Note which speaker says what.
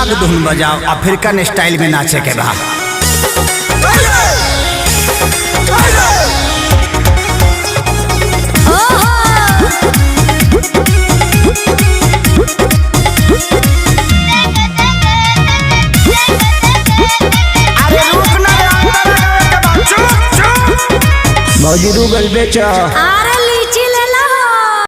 Speaker 1: नाग धुन बजाओ, अफ्रीकन स्टाइल में नाचे के बा।
Speaker 2: मौजी रूगल बेचो।